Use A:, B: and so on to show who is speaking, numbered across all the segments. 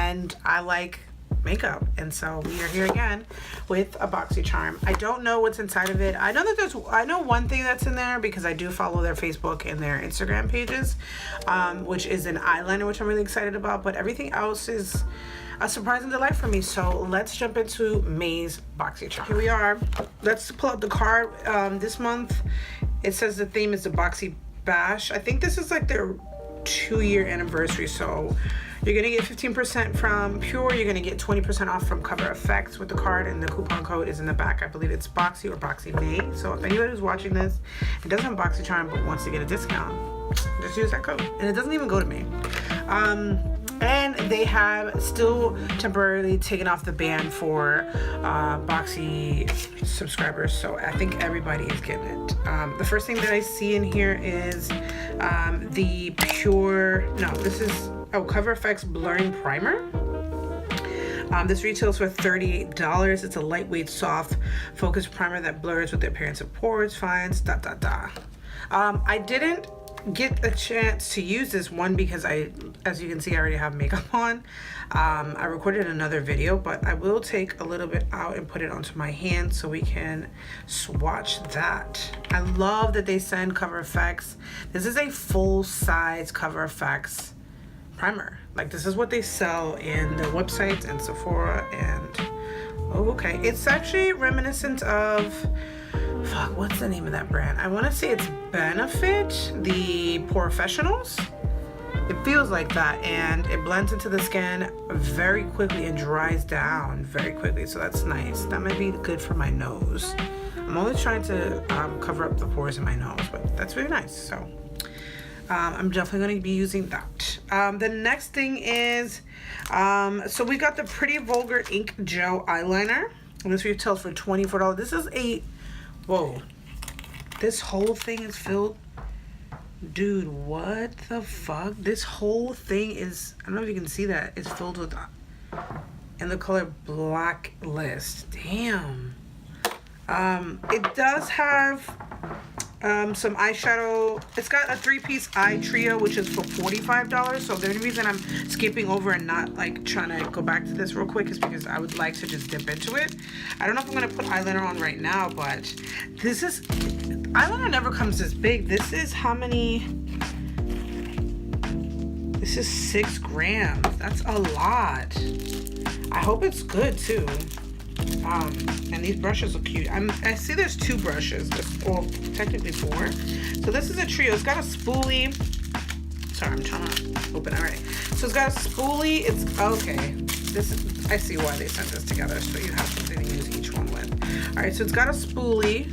A: and I like makeup, and so we are here again with a Boxycharm. I don't know what's inside of it. I know one thing that's in there because I do follow their Facebook and their Instagram pages, which is an eyeliner, which I'm really excited about, but everything else is a surprising delight for me. So let's jump into May's Boxycharm. Here we are. Let's pull up the card. This month it says the theme is the Boxy Bash. I think this is like their 2-year anniversary, so you're gonna get 15% from Pure. You're gonna get 20% off from Cover FX with the card, and the coupon code is in the back. I believe it's Boxy or Boxy May. So if anybody who's watching this and doesn't have Boxycharm but wants to get a discount, just use that code, and it doesn't even go to me. And they have still temporarily taken off the ban for Boxy subscribers, so I think everybody is getting it. The first thing that I see in here is the Pure, this is Cover FX Blurring Primer. This retails for $38. It's a lightweight, soft, focused primer that blurs with the appearance of pores, fines, I didn't get a chance to use this one because as you can see, I already have makeup on. I recorded another video, but I will take a little bit out and put it onto my hand so we can swatch that. I love that they send Cover FX. This is a full-size Cover FX primer. Like, this is what they sell in their websites and Sephora, and okay, it's actually reminiscent of, what's the name of that brand? I want to say it's Benefit, the Professionals. It feels like that, and it blends into the skin very quickly and dries down very quickly, so that's nice. That might be good for my nose. I'm always trying to cover up the pores in my nose, but that's really nice. So I'm definitely going to be using that. The next thing is, so we got the Pretty Vulgar Ink Gel Eyeliner. This retails for $24. This is a, whoa, this whole thing is filled. Dude, what the fuck? This whole thing is, I don't know if you can see that, it's filled with, in the color Blacklist. Damn. It does have some eyeshadow. It's got a 3-piece eye trio, which is for $45. So the only reason I'm skipping over and not like trying to go back to this real quick is because I would like to just dip into it. I don't know if I'm gonna put eyeliner on right now, but this is, eyeliner never comes this big. This is how many? This is 6 grams. That's a lot. I hope it's good too. And these brushes look cute. I see there's 2 brushes, well, technically 4. So this is a trio. It's got a spoolie. Sorry, I'm trying to open it. All right. So it's got a spoolie. It's okay. This is, I see why they sent this together, so you have something to use each one with. All right. So it's got a spoolie.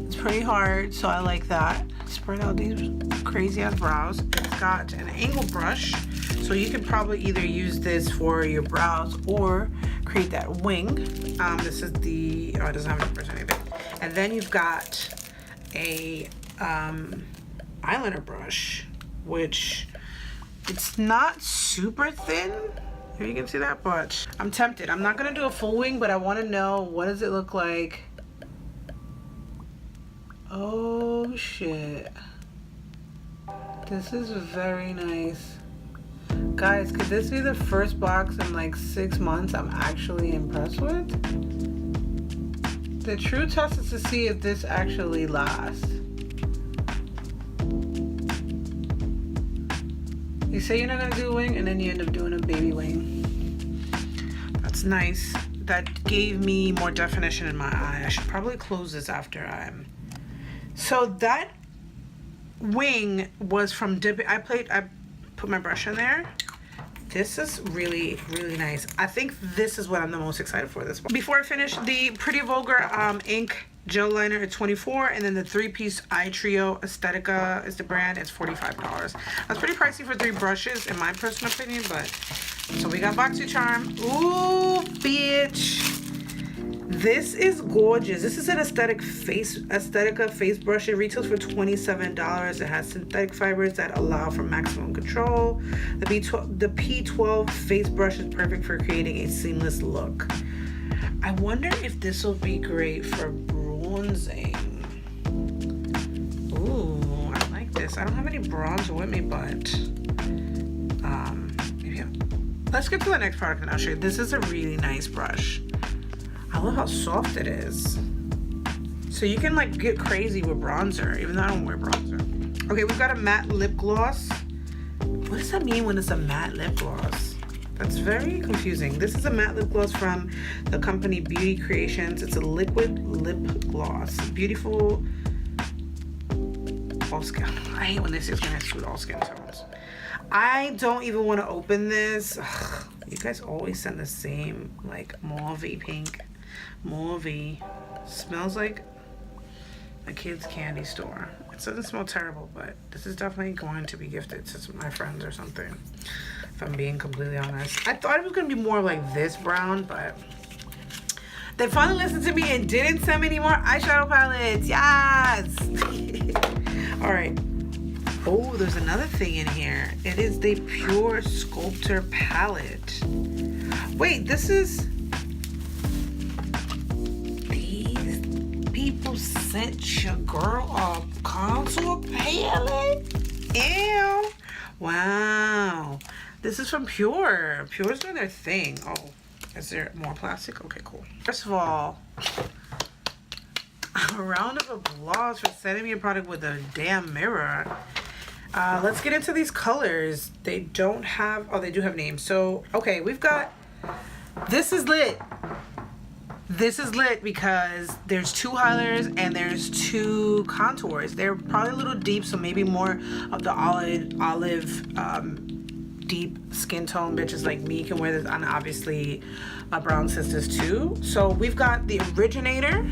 A: It's pretty hard, so I like that. Spread out these crazy ass brows. It's got an angle brush, so you could probably either use this for your brows or create that wing. This is the, oh, it doesn't have numbers or anything. And then you've got a eyeliner brush, which it's not super thin. Here you can see that, but I'm tempted. I'm not gonna do a full wing, but I want to know, what does it look like? Oh shit, this is very nice. Guys, could this be the first box in like 6 months I'm actually impressed with? The true test is to see if this actually lasts. You say you're not gonna do a wing, and then you end up doing a baby wing. That's nice. That gave me more definition in my eye. I should probably close this after I'm... So that wing was from dipping. I put my brush in there. This is really, really nice. I think this is what I'm the most excited for this one. Before I finish, the Pretty Vulgar ink gel liner at $24, and then the 3-piece eye trio, AESTHETICA is the brand, it's $45. That's pretty pricey for 3 brushes in my personal opinion, but so we got Boxycharm. Ooh, bitch. This is gorgeous. This is an AESTHETICA face brush. It retails for $27. It has synthetic fibers that allow for maximum control. The P12 face brush is perfect for creating a seamless look. I wonder if this will be great for bronzing. Ooh, I like this. I don't have any bronzer with me, but let's get to the next product and I'll show you. This is a really nice brush. I love how soft it is. So you can like get crazy with bronzer, even though I don't wear bronzer. Okay, we've got a matte lip gloss. What does that mean when it's a matte lip gloss? That's very confusing. This is a matte lip gloss from the company Beauty Creations. It's a liquid lip gloss. Beautiful all skin. I hate when they say it's gonna suit all skin tones. I don't even want to open this. Ugh, you guys always send the same like mauvey pink. Mauvey. Smells like a kid's candy store. It doesn't smell terrible, but this is definitely going to be gifted to my friends or something, if I'm being completely honest. I thought it was going to be more like this brown, but they finally listened to me and didn't send me any more eyeshadow palettes. Yes! All right. Oh, there's another thing in here. It is the Pure Sculptor palette. Wait, this is... People sent your girl a contour palette? Ew. Wow. This is from Pure. Pure's doing their thing. Oh, is there more plastic? Okay, cool. First of all, a round of applause for sending me a product with a damn mirror. Let's get into these colors. They don't have, oh, they do have names. So, okay, we've got, this is lit. This is lit because there's 2 highlighters and there's 2 contours. They're probably a little deep, so maybe more of the olive deep skin tone bitches like me can wear this, and obviously my brown sisters too. So we've got the Originator,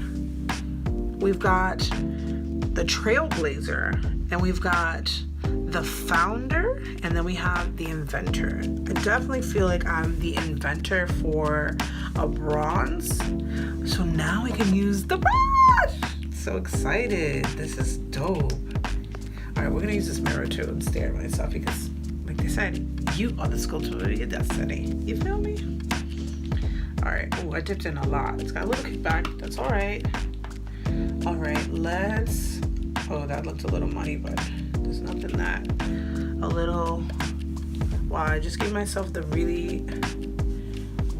A: we've got the Trailblazer, and we've got the Founder, and then we have the Inventor. I definitely feel like I'm the inventor for a bronze. So now we can use the brush. So excited. This is dope. All right, we're gonna use this mirror too and stare at myself because, like they said, you are the sculptor of your destiny. You feel me? All right. Oh, I dipped in a lot. It's got a little kickback. That's all right. All right, let's. Oh, that looked a little muddy, but there's nothing that. A little. Wow, I just gave myself the really.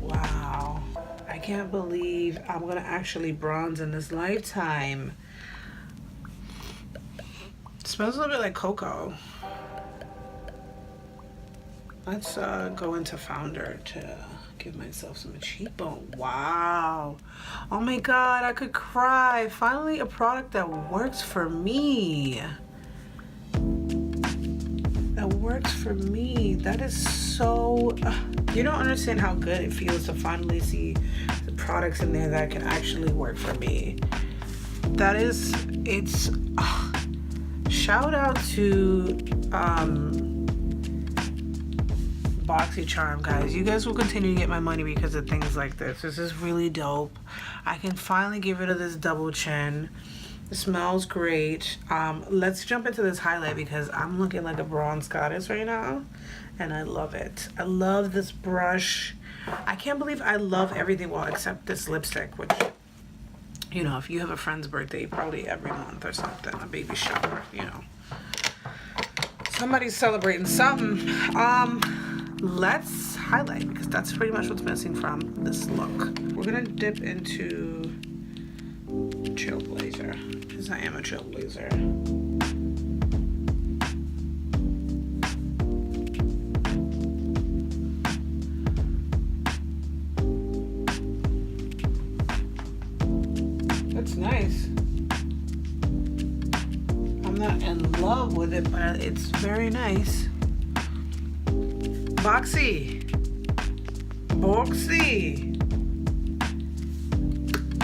A: Wow. I can't believe I'm gonna actually bronze in this lifetime. It smells a little bit like cocoa. Let's go into Founder to give myself some cheekbone. Wow. Oh my God, I could cry. Finally a product that works for me. That works for me. That is so, you don't understand how good it feels to finally see the products in there that can actually work for me. That is, it's, shout out to, Boxycharm, guys. You guys will continue to get my money because of things like this. This is really dope. I can finally get rid of this double chin. It smells great. Let's jump into this highlight because I'm looking like a bronze goddess right now and I love it. I love this brush. I can't believe I love everything, well, except this lipstick, which, you know, if you have a friend's birthday, probably every month or something, a baby shower, you know. Somebody's celebrating something. Let's highlight because that's pretty much what's missing from this look. We're gonna dip into Trailblazer because I am a Trailblazer. That's nice. I'm not in love with it, but it's very nice. Boxy.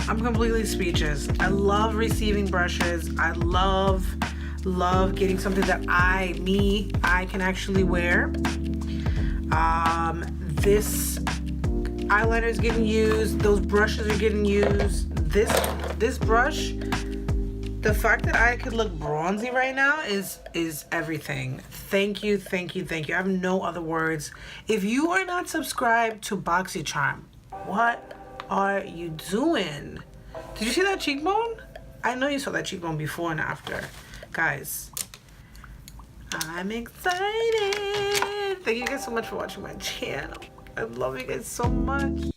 A: I'm completely speechless. I love receiving brushes. I love getting something that I can actually wear. This eyeliner is getting used. Those brushes are getting used. This brush, the fact that I could look bronzy right now is everything. Thank you. I have no other words. If you are not subscribed to Boxycharm, what are you doing? Did you see that cheekbone? I know you saw that cheekbone before and after. Guys, I'm excited. Thank you guys so much for watching my channel. I love you guys so much.